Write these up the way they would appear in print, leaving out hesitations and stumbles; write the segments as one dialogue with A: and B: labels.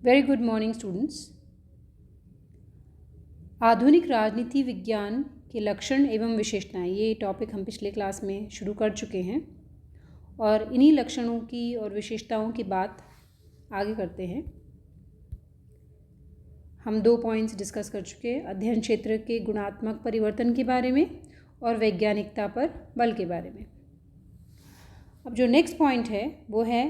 A: Very good morning students. आधुनिक राजनीति विज्ञान के लक्षण एवं विशेषताएं, ये टॉपिक हम पिछले क्लास में शुरू कर चुके हैं और इन्हीं लक्षणों की और विशेषताओं की बात आगे करते हैं। हम 2 पॉइंट्स डिस्कस कर चुके हैं, अध्ययन क्षेत्र के गुणात्मक परिवर्तन के बारे में और वैज्ञानिकता पर बल के बारे में। अब जो नेक्स्ट पॉइंट है वो है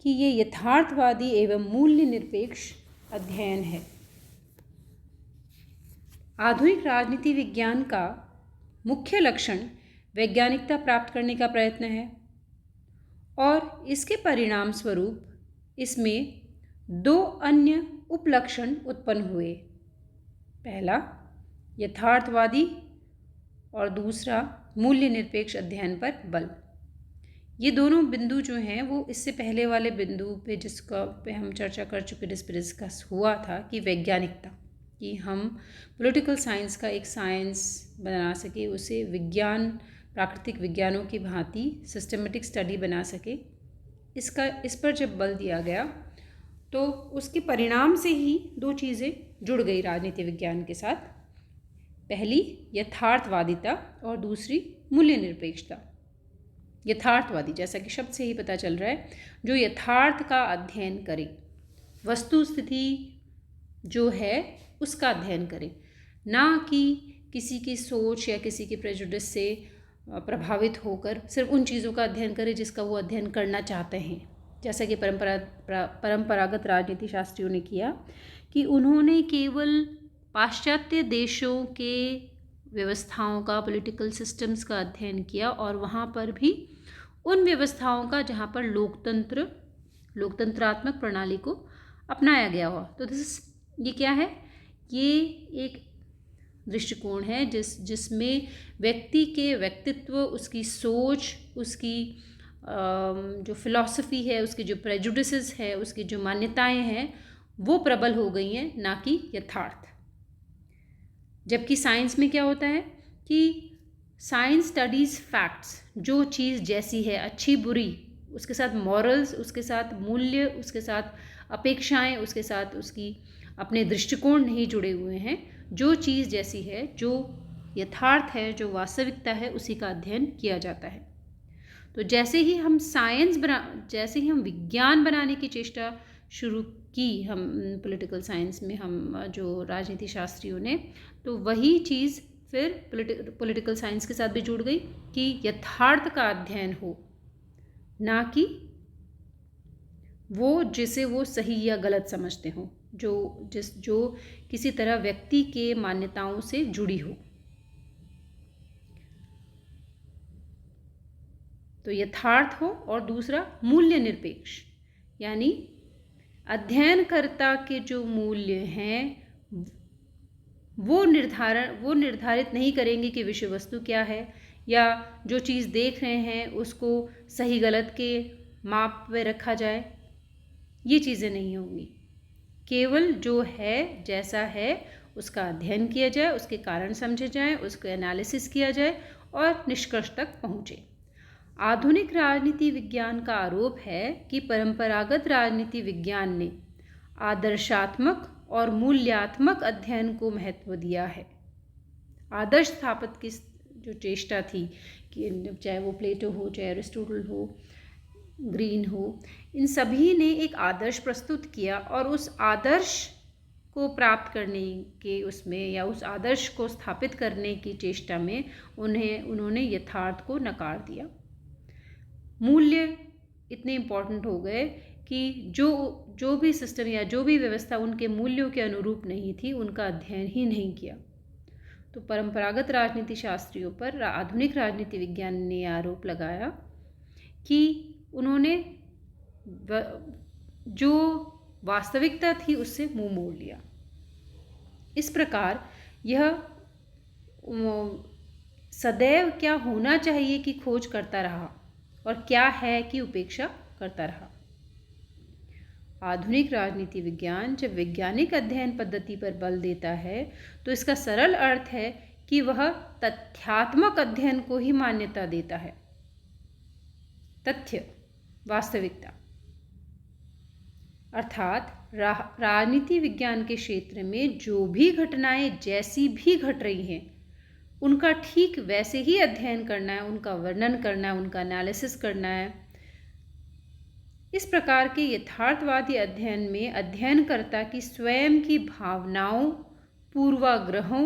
A: कि ये यथार्थवादी एवं मूल्य निरपेक्ष अध्ययन है। आधुनिक राजनीति विज्ञान का मुख्य लक्षण वैज्ञानिकता प्राप्त करने का प्रयत्न है और इसके परिणाम स्वरूप इसमें 2 अन्य उपलक्षण उत्पन्न हुए। पहला यथार्थवादी और दूसरा मूल्य निरपेक्ष अध्ययन पर बल। ये दोनों बिंदु जो हैं वो इससे पहले वाले बिंदु पे जिसका पे हम चर्चा कर चुके, जिस पर डिस्कस हुआ था कि वैज्ञानिकता, कि हम पॉलिटिकल साइंस का एक साइंस बना सके, उसे विज्ञान, प्राकृतिक विज्ञानों की भांति सिस्टमेटिक स्टडी बना सके। इस पर जब बल दिया गया तो उसके परिणाम से ही 2 चीज़ें जुड़ गई राजनीति विज्ञान के साथ। पहली यथार्थवादिता और दूसरी मूल्य निरपेक्षता। यथार्थवादी, जैसा कि शब्द से ही पता चल रहा है, जो यथार्थ का अध्ययन करे, वस्तु स्थिति जो है उसका अध्ययन करे, ना कि किसी की सोच या किसी के प्रेजुडिस से प्रभावित होकर सिर्फ उन चीज़ों का अध्ययन करे जिसका वो अध्ययन करना चाहते हैं, जैसा कि परंपरागत राजनीति शास्त्रियों ने किया, कि उन्होंने केवल पाश्चात्य देशों के व्यवस्थाओं का, पॉलिटिकल सिस्टम्स का अध्ययन किया और वहाँ पर भी उन व्यवस्थाओं का जहाँ पर लोकतंत्रात्मक प्रणाली को अपनाया गया हो। तो ये क्या है? ये एक दृष्टिकोण है जिसमें व्यक्ति के व्यक्तित्व, उसकी सोच, उसकी जो फिलॉसफी है, उसके जो प्रेजुडिसेस है, उसकी जो मान्यताएं हैं, वो प्रबल हो गई हैं, ना कि यथार्थ। जबकि साइंस में क्या होता है कि साइंस स्टडीज़ फैक्ट्स, जो चीज़ जैसी है, अच्छी बुरी, उसके साथ मॉरल्स, उसके साथ मूल्य, उसके साथ अपेक्षाएं, उसके साथ उसकी अपने दृष्टिकोण नहीं जुड़े हुए हैं। जो चीज़ जैसी है, जो यथार्थ है, जो वास्तविकता है, उसी का अध्ययन किया जाता है। तो जैसे ही हम विज्ञान बनाने की चेष्टा शुरू की, हम पॉलिटिकल साइंस में, हम जो राजनीति शास्त्रियों ने, तो वही चीज़ फिर पॉलिटिकल साइंस के साथ भी जुड़ गई कि यथार्थ का अध्ययन हो, ना कि वो जिसे वो सही या गलत समझते हों, जो किसी तरह व्यक्ति के मान्यताओं से जुड़ी हो। तो यथार्थ हो और दूसरा मूल्य निरपेक्ष, यानी अध्ययनकर्ता के जो मूल्य हैं वो निर्धारित नहीं करेंगे कि विषय वस्तु क्या है, या जो चीज़ देख रहे हैं उसको सही गलत के माप पे रखा जाए। ये चीज़ें नहीं होंगी। केवल जो है, जैसा है, उसका अध्ययन किया जाए, उसके कारण समझे जाएं, उसका एनालिसिस किया जाए और निष्कर्ष तक पहुँचे। आधुनिक राजनीति विज्ञान का आरोप है कि परंपरागत राजनीति विज्ञान ने आदर्शात्मक और मूल्यात्मक अध्ययन को महत्व दिया है। आदर्श स्थापित की जो चेष्टा थी, कि चाहे वो प्लेटो हो, चाहे एरिस्टोटल हो, ग्रीन हो, इन सभी ने एक आदर्श प्रस्तुत किया और उस आदर्श को प्राप्त करने के उसमें, या उस आदर्श को स्थापित करने की चेष्टा में उन्होंने यथार्थ को नकार दिया। मूल्य इतने इम्पोर्टेंट हो गए कि जो भी सिस्टम या जो भी व्यवस्था उनके मूल्यों के अनुरूप नहीं थी, उनका अध्ययन ही नहीं किया। तो परंपरागत राजनीति शास्त्रियों पर आधुनिक राजनीति विज्ञान ने आरोप लगाया कि उन्होंने जो वास्तविकता थी उससे मुंह मोड़ लिया। इस प्रकार यह सदैव क्या होना चाहिए की खोज करता रहा और क्या है कि उपेक्षा करता रहा। आधुनिक राजनीति विज्ञान जब वैज्ञानिक अध्ययन पद्धति पर बल देता है तो इसका सरल अर्थ है कि वह तथ्यात्मक अध्ययन को ही मान्यता देता है। तथ्य, वास्तविकता। अर्थात राजनीति विज्ञान के क्षेत्र में जो भी घटनाएं जैसी भी घट रही हैं उनका ठीक वैसे ही अध्ययन करना है, उनका वर्णन करना है, उनका एनालिसिस करना है। इस प्रकार के यथार्थवादी अध्ययन में अध्ययनकर्ता की स्वयं की भावनाओं, पूर्वाग्रहों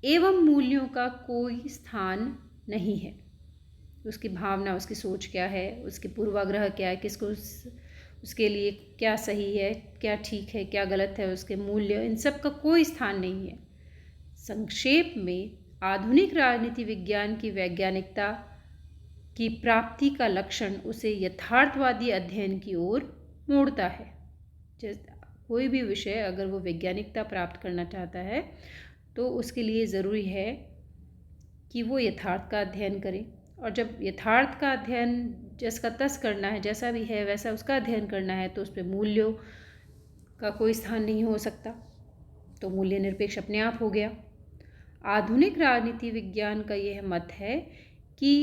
A: एवं मूल्यों का कोई स्थान नहीं है। उसकी भावना, उसकी सोच क्या है, उसके पूर्वाग्रह क्या है, किसको उसके लिए क्या सही है, क्या ठीक है, क्या गलत है, उसके मूल्य, इन सब का कोई स्थान नहीं है। संक्षेप में आधुनिक राजनीति विज्ञान की वैज्ञानिकता की प्राप्ति का लक्षण उसे यथार्थवादी अध्ययन की ओर मोड़ता है। कोई भी विषय अगर वो वैज्ञानिकता प्राप्त करना चाहता है तो उसके लिए ज़रूरी है कि वो यथार्थ का अध्ययन करे, और जब यथार्थ का अध्ययन जिसका तस करना है, जैसा भी है वैसा उसका अध्ययन करना है, तो उस पर मूल्यों का कोई स्थान नहीं हो सकता, तो मूल्य निरपेक्ष अपने आप हो गया। आधुनिक राजनीति विज्ञान का यह मत है कि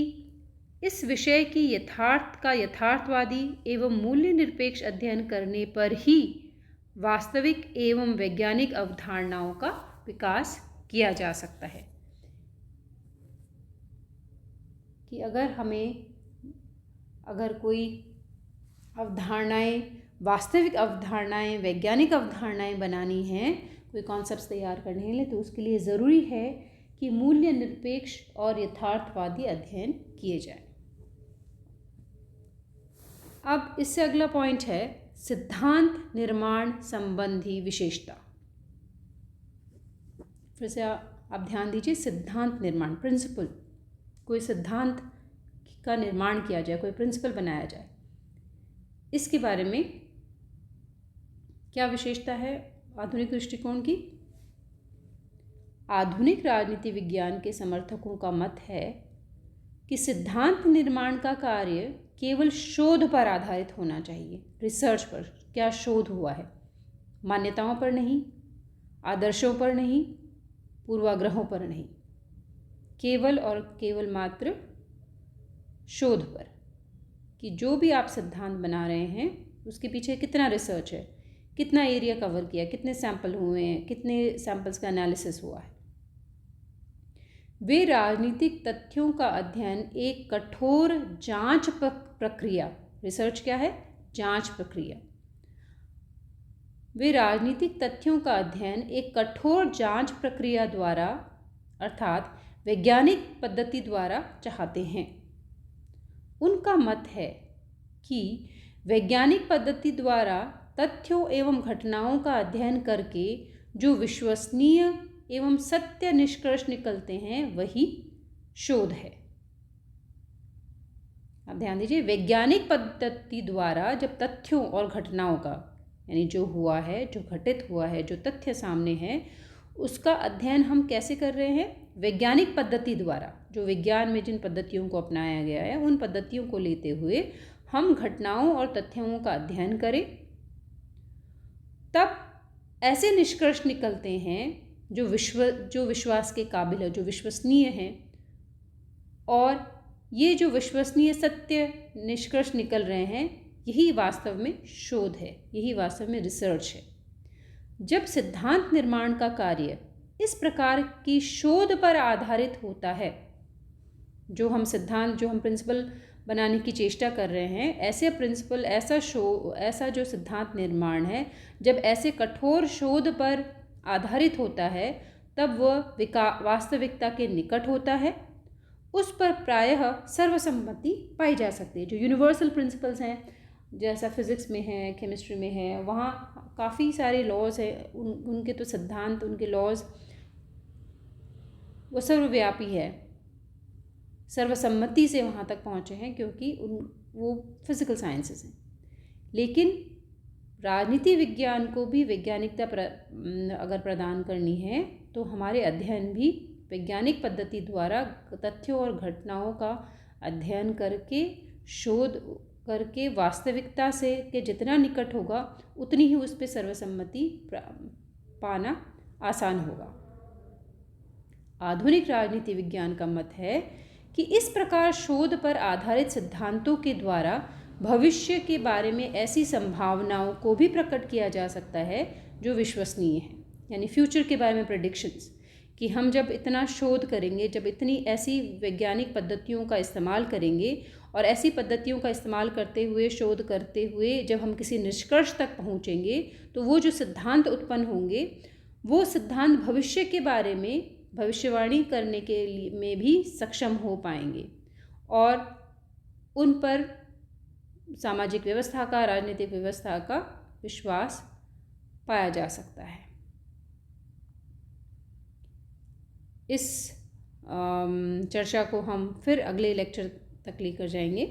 A: इस विषय की यथार्थवादी एवं मूल्य निरपेक्ष अध्ययन करने पर ही वास्तविक एवं वैज्ञानिक अवधारणाओं का विकास किया जा सकता है। कि अगर कोई अवधारणाएं, वास्तविक अवधारणाएं, वैज्ञानिक अवधारणाएं बनानी हैं, कोई कॉन्सेप्ट्स तैयार करने हैं, तो उसके लिए ज़रूरी है कि मूल्य निरपेक्ष और यथार्थवादी अध्ययन किए जाए। अब इससे अगला पॉइंट है सिद्धांत निर्माण संबंधी विशेषता। फिर से आप ध्यान दीजिए, सिद्धांत निर्माण, प्रिंसिपल, कोई सिद्धांत का निर्माण किया जाए, कोई प्रिंसिपल बनाया जाए, इसके बारे में क्या विशेषता है आधुनिक दृष्टिकोण की। आधुनिक राजनीति विज्ञान के समर्थकों का मत है कि सिद्धांत निर्माण का कार्य केवल शोध पर आधारित होना चाहिए, रिसर्च पर, क्या शोध हुआ है, मान्यताओं पर नहीं, आदर्शों पर नहीं, पूर्वाग्रहों पर नहीं, केवल और केवल मात्र शोध पर, कि जो भी आप सिद्धांत बना रहे हैं उसके पीछे कितना रिसर्च है, कितना एरिया कवर किया, कितने सैंपल हुए हैं, कितने सैंपल्स का एनालिसिस हुआ है। वे राजनीतिक तथ्यों का अध्ययन एक कठोर जांच प्रक्रिया, रिसर्च क्या है, जांच प्रक्रिया, वे राजनीतिक तथ्यों का अध्ययन एक कठोर जांच प्रक्रिया द्वारा अर्थात वैज्ञानिक पद्धति द्वारा चाहते हैं। उनका मत है कि वैज्ञानिक पद्धति द्वारा तथ्यों एवं घटनाओं का अध्ययन करके जो विश्वसनीय एवं सत्य निष्कर्ष निकलते हैं वही शोध है। आप ध्यान दीजिए, वैज्ञानिक पद्धति द्वारा जब तथ्यों और घटनाओं का, यानी जो हुआ है, जो घटित हुआ है, जो तथ्य सामने है, उसका अध्ययन हम कैसे कर रहे हैं, वैज्ञानिक पद्धति द्वारा, जो विज्ञान में जिन पद्धतियों को अपनाया गया है उन पद्धतियों को लेते हुए हम घटनाओं और तथ्यों का अध्ययन करें, तब ऐसे निष्कर्ष निकलते हैं जो विश्वास के काबिल है, जो विश्वसनीय हैं, और ये जो विश्वसनीय सत्य निष्कर्ष निकल रहे हैं यही वास्तव में शोध है, यही वास्तव में रिसर्च है। जब सिद्धांत निर्माण का कार्य इस प्रकार की शोध पर आधारित होता है, जो हम प्रिंसिपल बनाने की चेष्टा कर रहे हैं, ऐसे प्रिंसिपल, ऐसा जो सिद्धांत निर्माण है, जब ऐसे कठोर शोध पर आधारित होता है, तब वह वास्तविकता के निकट होता है, उस पर प्रायः सर्वसम्मति पाई जा सकती है। जो यूनिवर्सल प्रिंसिपल्स हैं, जैसा फिज़िक्स में है, केमिस्ट्री में है, वहाँ काफ़ी सारे लॉज हैं, उनके तो सिद्धांत, उनके लॉज वो सर्वव्यापी है, सर्वसम्मति से वहाँ तक पहुँचे हैं, क्योंकि वो फिज़िकल साइंसेस हैं। लेकिन राजनीति विज्ञान को भी वैज्ञानिकता अगर प्रदान करनी है तो हमारे अध्ययन भी वैज्ञानिक पद्धति द्वारा तथ्यों और घटनाओं का अध्ययन करके, शोध करके वास्तविकता से के जितना निकट होगा उतनी ही उस पर सर्वसम्मति पाना आसान होगा। आधुनिक राजनीति विज्ञान का मत है कि इस प्रकार शोध पर आधारित सिद्धांतों के द्वारा भविष्य के बारे में ऐसी संभावनाओं को भी प्रकट किया जा सकता है जो विश्वसनीय है। यानी फ्यूचर के बारे में प्रेडिक्शंस, कि हम जब इतना शोध करेंगे, जब इतनी ऐसी वैज्ञानिक पद्धतियों का इस्तेमाल करेंगे और ऐसी पद्धतियों का इस्तेमाल करते हुए, शोध करते हुए जब हम किसी निष्कर्ष तक पहुँचेंगे, तो वो जो सिद्धांत उत्पन्न होंगे, वो सिद्धांत भविष्य के बारे में भविष्यवाणी करने के लिए में भी सक्षम हो पाएंगे और उन पर सामाजिक व्यवस्था का, राजनीतिक व्यवस्था का विश्वास पाया जा सकता है। इस चर्चा को हम फिर अगले लेक्चर तक लेकर जाएंगे।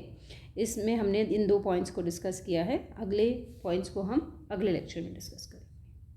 A: इसमें हमने इन 2 पॉइंट्स को डिस्कस किया है। अगले पॉइंट्स को हम अगले लेक्चर में डिस्कस करेंगे।